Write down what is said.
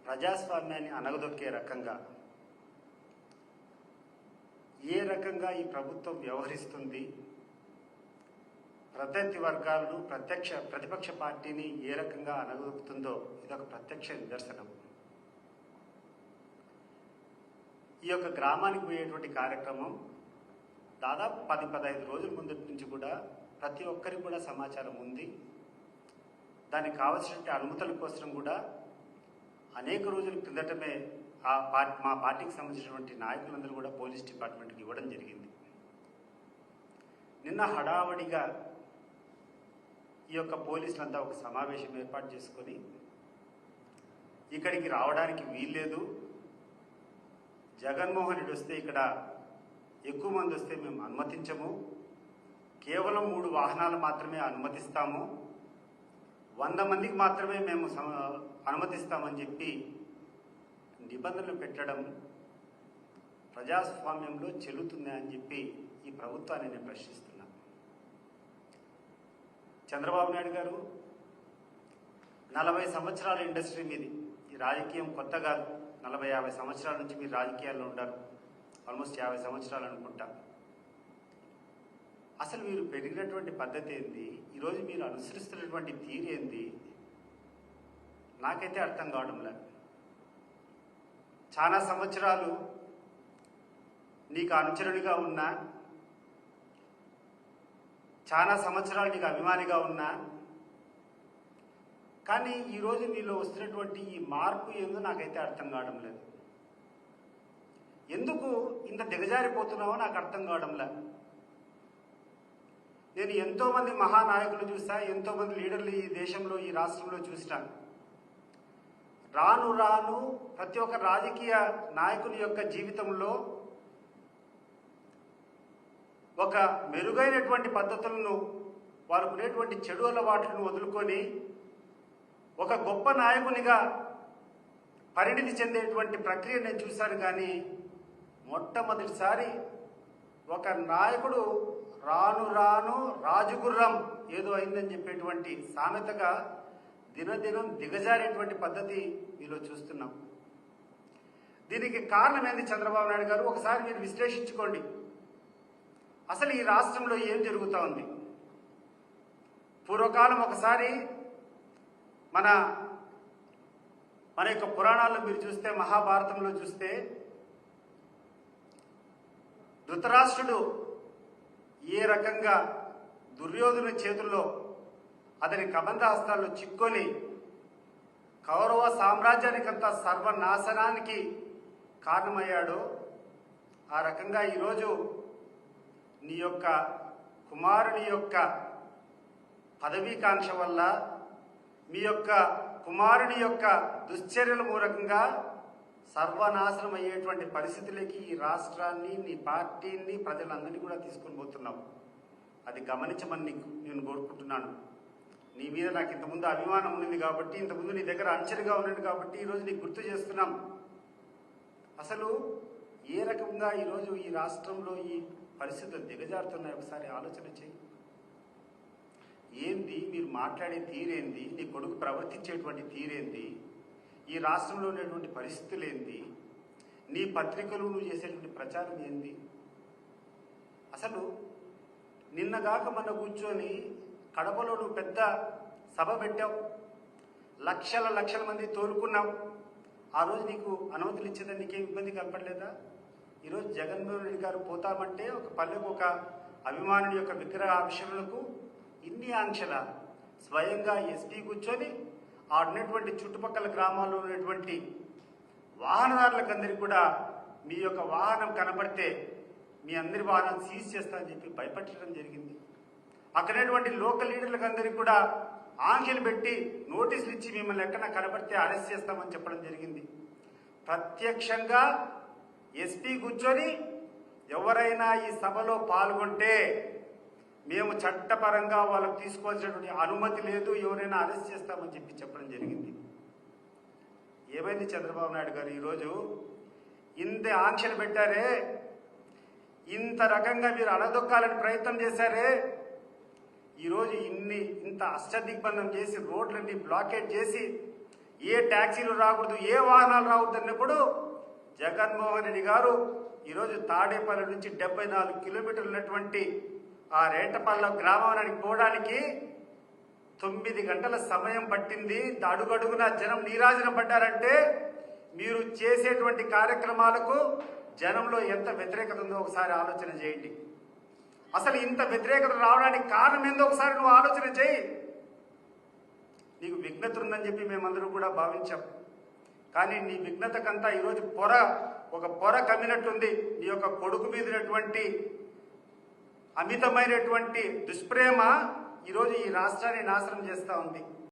ప్రజాస్వామ్యాన్ని అనగదొక్కే రకంగా ఏ రకంగా ఈ ప్రభుత్వం వ్యవహరిస్తుంది, ప్రత్యర్థి వర్గాలను ప్రతిపక్ష పార్టీని ఏ రకంగా అనగదొక్కుతుందో ఇదొక ప్రత్యక్ష నిదర్శనం. ఈ యొక్క గ్రామానికి పోయేటువంటి కార్యక్రమం దాదాపు 10-15 రోజుల ముందు నుంచి కూడా ప్రతి ఒక్కరికి కూడా సమాచారం ఉంది. దానికి కావాల్సిన అనుమతుల కోసం కూడా అనేక రోజుల క్రిందటమే మా పార్టీకి సంబంధించినటువంటి నాయకులందరూ కూడా పోలీస్ డిపార్ట్మెంట్కి ఇవ్వడం జరిగింది. నిన్న హడావడిగా ఈ యొక్క పోలీసులంతా ఒక సమావేశం ఏర్పాటు చేసుకొని ఇక్కడికి రావడానికి వీల్లేదు, జగన్మోహన్ రెడ్డి వస్తే ఇక్కడ ఎక్కువ మంది వస్తే మేము అనుమతించము, కేవలం 3 వాహనాలు మాత్రమే అనుమతిస్తాము, 100 మందికి మాత్రమే మేము అనుమతిస్తామని చెప్పి నిబంధనలు పెట్టడం ప్రజాస్వామ్యంలో చెల్లుతుందా అని చెప్పి ఈ ప్రభుత్వాన్ని నేను ప్రశ్నిస్తున్నా. చంద్రబాబు నాయుడు గారు 40 సంవత్సరాల ఇండస్ట్రీ మీది, ఈ రాజకీయం కొత్త కాదు, 40-50 సంవత్సరాల నుంచి మీరు రాజకీయాల్లో ఉంటారు, ఆల్మోస్ట్ 50 సంవత్సరాలు అనుకుంటా. అసలు మీరు పెరిగినటువంటి పద్ధతి ఏంది, ఈరోజు మీరు అనుసరిస్తున్నటువంటి తీరు ఏంది నాకైతే అర్థం కావడంలే. చాలా సంవత్సరాలు నీకు అనుచరుడిగా ఉన్నా, చాలా సంవత్సరాలు నీకు అభిమానిగా ఉన్నా, కానీ ఈరోజు నీలో వస్తున్నటువంటి ఈ మార్పు ఏందో నాకైతే అర్థం కావడం లేదు. ఎందుకు ఇంత దిగజారిపోతున్నావో నాకు అర్థం కావడంలే. నేను ఎంతోమంది మహానాయకులు చూసా, ఎంతోమంది లీడర్లు ఈ దేశంలో ఈ రాష్ట్రంలో చూసినాను. రాను రాను ప్రతి ఒక్క రాజకీయ నాయకుని యొక్క జీవితంలో ఒక మెరుగైనటువంటి పద్ధతులను, వారికి ఉండేటువంటి చెడు అలవాట్లను వదులుకొని ఒక గొప్ప నాయకునిగా పరిణితి చెందేటువంటి ప్రక్రియ నేను చూశాను. కానీ మొట్టమొదటిసారి ఒక నాయకుడు రాను రాను రాజుగుర్రం ఏదో అయిందని చెప్పేటువంటి సామెతగా దినదినం దిగజారేటువంటి పద్ధతి మీలో చూస్తున్నాం. దీనికి కారణం ఏంది చంద్రబాబు నాయుడు గారు? ఒకసారి మీరు విశ్లేషించుకోండి. అసలు ఈ రాష్ట్రంలో ఏం జరుగుతూ ఉంది? పూర్వకాలం ఒకసారి మన యొక్క పురాణాల్లో మీరు చూస్తే, మహాభారతంలో చూస్తే, ధృతరాష్ట్రుడు ఏ రకంగా దుర్యోధన చేతుల్లో అతని కబంధ హస్తాల్లో చిక్కొని కౌరవ సామ్రాజ్యానికంతా సర్వనాశనానికి కారణమయ్యాడో, ఆ రకంగా ఈరోజు నీ యొక్క కుమారుని యొక్క పదవీకాంక్ష వల్ల, మీ యొక్క కుమారుని యొక్క దుశ్చర్యల మూలకంగా సర్వనాశనం అయ్యేటువంటి పరిస్థితులకి ఈ రాష్ట్రాన్ని, నీ పార్టీని, ప్రజలందరినీ కూడా తీసుకొని పోతున్నావు. అది గమనించమని నేను కోరుకుంటున్నాను. నీ మీద నాకు ఇంతకుముందు అభిమానం ఉంది కాబట్టి, ఇంతకుముందు నీ దగ్గర అంచనగా ఉన్నాడు కాబట్టి ఈరోజు నీకు గుర్తు చేస్తున్నాం. అసలు ఏ రకంగా ఈరోజు ఈ రాష్ట్రంలో ఈ పరిస్థితులు దిగజారుతున్నాయి ఒకసారి ఆలోచన చేయి. ఏంది మీరు మాట్లాడే తీరేంది? నీ కొడుకు ప్రవర్తించేటువంటి తీరేంది? ఈ రాష్ట్రంలో ఉండేటువంటి పరిస్థితులు ఏంది? నీ పత్రికలు నువ్వు చేసేటువంటి ప్రచారం ఏంది? అసలు నిన్నగాక మన కూర్చొని కడపలో నువ్వు పెద్ద సభ పెట్టావు, లక్షల మంది తోలుకున్నావు. ఆ రోజు నీకు అనుమతులు ఇచ్చేదని నీకేం ఇబ్బంది కనపడలేదా? ఈరోజు జగన్మోహన్ రెడ్డి గారు పోతామంటే ఒక పల్లెకు ఒక అభిమానుడి యొక్క విగ్రహ ఆవిష్కరణలకు ఇన్ని ఆంక్షల, స్వయంగా ఎస్పీ కూర్చొని ఆ ఉన్నటువంటి చుట్టుపక్కల గ్రామాల్లో ఉన్నటువంటి వాహనదారులకందరికీ కూడా మీ యొక్క వాహనం కనపడితే మీ అందరి వాహనాన్ని సీజ్ చేస్తామని చెప్పి భయపెట్టడం జరిగింది. అక్కడటువంటి లోకల్ లీడర్లకు అందరికీ కూడా ఆంక్షలు పెట్టి నోటీసులు ఇచ్చి మిమ్మల్ని ఎక్కడన్నా కనపడితే అరెస్ట్ చేస్తామని చెప్పడం జరిగింది. ప్రత్యక్షంగా ఎస్పీ కూర్చొని ఎవరైనా ఈ సభలో పాల్గొంటే మేము చట్టపరంగా వాళ్ళకు తీసుకోవాల్సినటువంటి అనుమతి లేదు, ఎవరైనా అరెస్ట్ చేస్తామని చెప్పడం జరిగింది. ఏమైంది చంద్రబాబు నాయుడు గారు? ఈరోజు ఇంత ఆంక్షలు పెట్టారే, ఇంత రకంగా మీరు అణదొక్కాలని ప్రయత్నం చేశారే, ఈరోజు ఇంత అష్టదిగ్బంధం చేసి రోడ్లన్నీ బ్లాకేట్ చేసి ఏ ట్యాక్సీలు రాకూడదు, ఏ వాహనాలు రాకూడదు అన్నప్పుడు జగన్మోహన్ రెడ్డి గారు ఈరోజు తాడేపల్లి నుంచి 74 కిలోమీటర్లు ఉన్నటువంటి ఆ రేటపల్ల గ్రామానికి పోవడానికి 9 గంటల సమయం పట్టింది. అడుగడుగున జనం నీరాజనం పడ్డారంటే మీరు చేసేటువంటి కార్యక్రమాలకు జనంలో ఎంత వ్యతిరేకత ఉందో ఒకసారి ఆలోచన చేయండి. అసలు ఇంత వ్యతిరేకత రావడానికి కారణం ఏందో ఒకసారి నువ్వు ఆలోచన చేయి. నీకు విఘ్నత ఉందని చెప్పి మేమందరూ కూడా భావించాం. కానీ నీ విఘ్నతకంతా ఈరోజు ఒక పొర కమ్మినట్టుంది. నీ యొక్క కొడుకు మీదటువంటి అమితమైనటువంటి దుష్ప్రేమ ఈరోజు ఈ రాష్ట్రాన్ని నాశనం చేస్తూ ఉంది.